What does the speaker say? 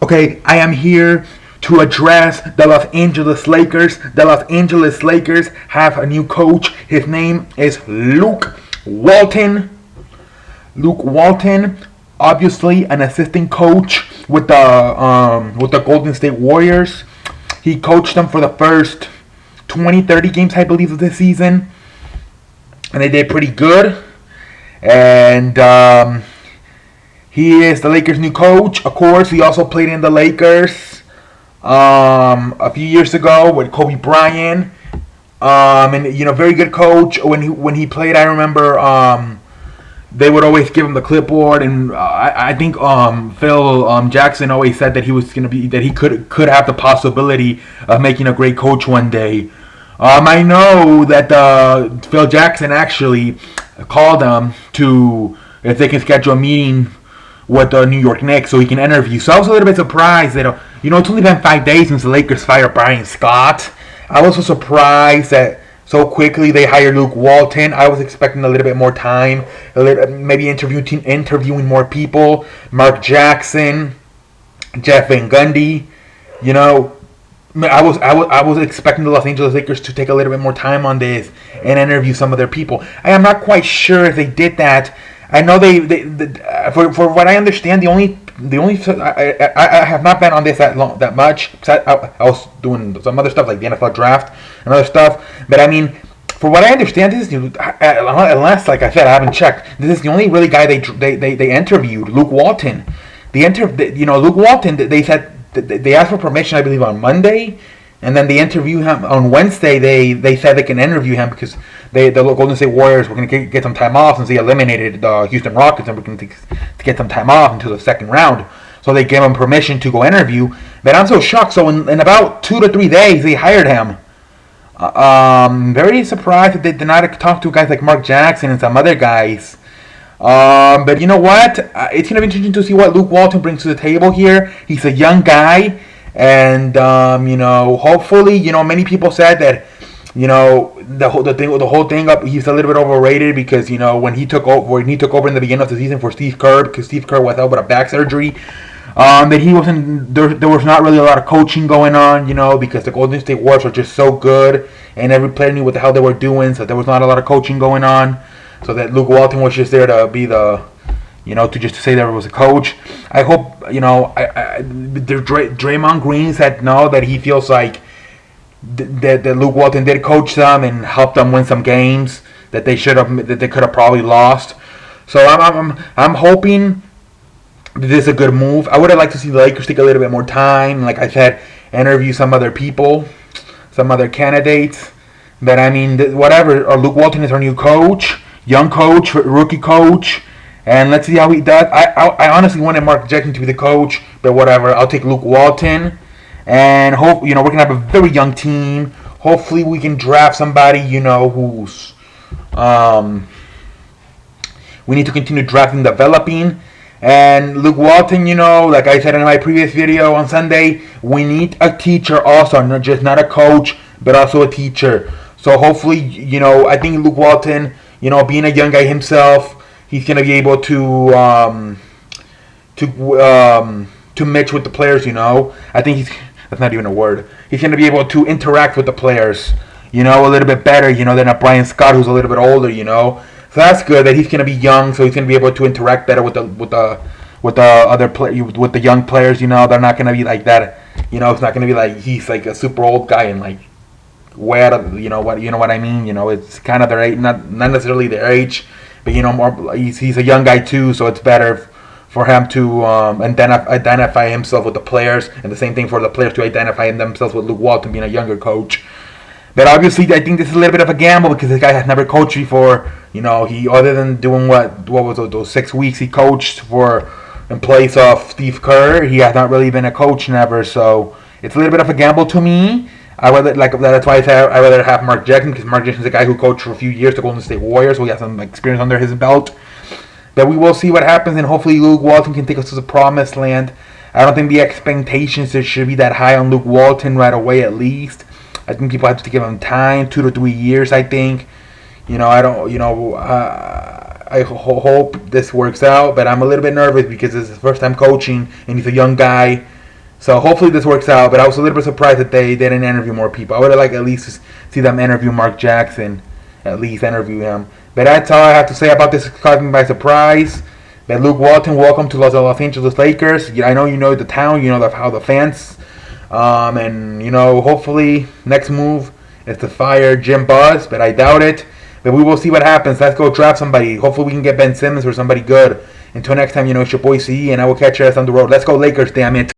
Okay, I am here to address the Los Angeles Lakers. The Los Angeles Lakers have a new coach. His name is Luke Walton. Luke Walton, obviously an assistant coach with the Golden State Warriors. He coached them for the first 20, 30 games, I believe, of this season, and they did pretty good. And he is the Lakers' new coach. Of course, he also played in the Lakers a few years ago with Kobe Bryant. And very good coach. When he played, I remember they would always give him the clipboard, and I think Phil Jackson always said that he was gonna be that he could have the possibility of making a great coach one day. I know that Phil Jackson actually called him to if they can schedule a meeting with the New York Knicks so he can interview. So I was a little bit surprised that it's only been 5 days since the Lakers fired Brian Scott. I was so surprised that so quickly they hired Luke Walton. I was expecting a little bit more time, maybe interviewing more people. Mark Jackson, Jeff Van Gundy. I was expecting the Los Angeles Lakers to take a little bit more time on this and interview some of their people. I am not quite sure if they did that. I know for what I understand, I have not been on this that much. I was doing some other stuff like the NFL draft and other stuff. But I mean, for what I understand, this is unless, like I said, I haven't checked. This is the only really guy they interviewed, Luke Walton. Luke Walton. They said they asked for permission, I believe, on Monday, and then they interview him on Wednesday. They said they can interview him because the Golden State Warriors were going to get some time off since they eliminated the Houston Rockets and were going to get some time off until the second round. So they gave him permission to go interview. But I'm so shocked. So in about 2 to 3 days, they hired him. Very surprised that they did not talk to guys like Mark Jackson and some other guys. But you know what? It's going to be interesting to see what Luke Walton brings to the table here. He's a young guy. And, hopefully, many people said that, the whole thing up, he's a little bit overrated because, when he took over in the beginning of the season for Steve Kerr, because Steve Kerr was out with a back surgery, that he wasn't, there was not really a lot of coaching going on, because the Golden State Warriors were just so good and every player knew what the hell they were doing, so there was not a lot of coaching going on. So that Luke Walton was just there to be to say there was a coach. I hope, Draymond Green said no, that he feels like that Luke Walton did coach them and help them win some games that they could have probably lost. So I'm hoping this is a good move. I would have liked to see the Lakers take a little bit more time, like I said, interview some other people, some other candidates. But I mean, whatever. Luke Walton is our new coach, young coach, rookie coach. And let's see how he does. I honestly wanted Mark Jackson to be the coach, but whatever. I'll take Luke Walton, and hope we're gonna have a very young team. Hopefully, we can draft somebody who's we need to continue drafting, developing. And Luke Walton, like I said in my previous video on Sunday, we need a teacher also, not a coach, but also a teacher. So hopefully, I think Luke Walton, being a young guy himself, he's gonna be able to mix with the players. I think that's not even a word. He's gonna be able to interact with the players, a little bit better, than a Brian Scott who's a little bit older, So that's good that he's gonna be young, so he's gonna be able to interact better with the other with the young players. They're not gonna be like that. It's not gonna be like he's like a super old guy and like way out of what I mean. It's kind of their age, not necessarily their age. But more he's a young guy too, so it's better for him to identify himself with the players, and the same thing for the players to identify themselves with Luke Walton being a younger coach. But obviously, I think this is a little bit of a gamble because this guy has never coached before. He other than doing what was those 6 weeks he coached for in place of Steve Kerr, he has not really been a coach never. So it's a little bit of a gamble to me. That's why I said I'd rather have Mark Jackson, because Mark Jackson's a guy who coached for a few years the Golden State Warriors, so he has some experience under his belt. But we will see what happens, and hopefully Luke Walton can take us to the promised land. I don't think the expectations should be that high on Luke Walton right away, at least. I think people have to give him time, 2 to 3 years. I think. I hope this works out, but I'm a little bit nervous because it's his first time coaching, and he's a young guy. So hopefully this works out. But I was a little bit surprised that they didn't interview more people. I would have liked at least to see them interview Mark Jackson, at least interview him. But that's all I have to say about this. Caught me by surprise. But Luke Walton, welcome to Los Angeles Lakers. I know you know the town, you know how the fans, and hopefully next move is to fire Jim Buzz, but I doubt it. But we will see what happens. Let's go draft somebody. Hopefully we can get Ben Simmons or somebody good. Until next time, it's your boy CE, and I will catch you guys on the road. Let's go Lakers, damn it.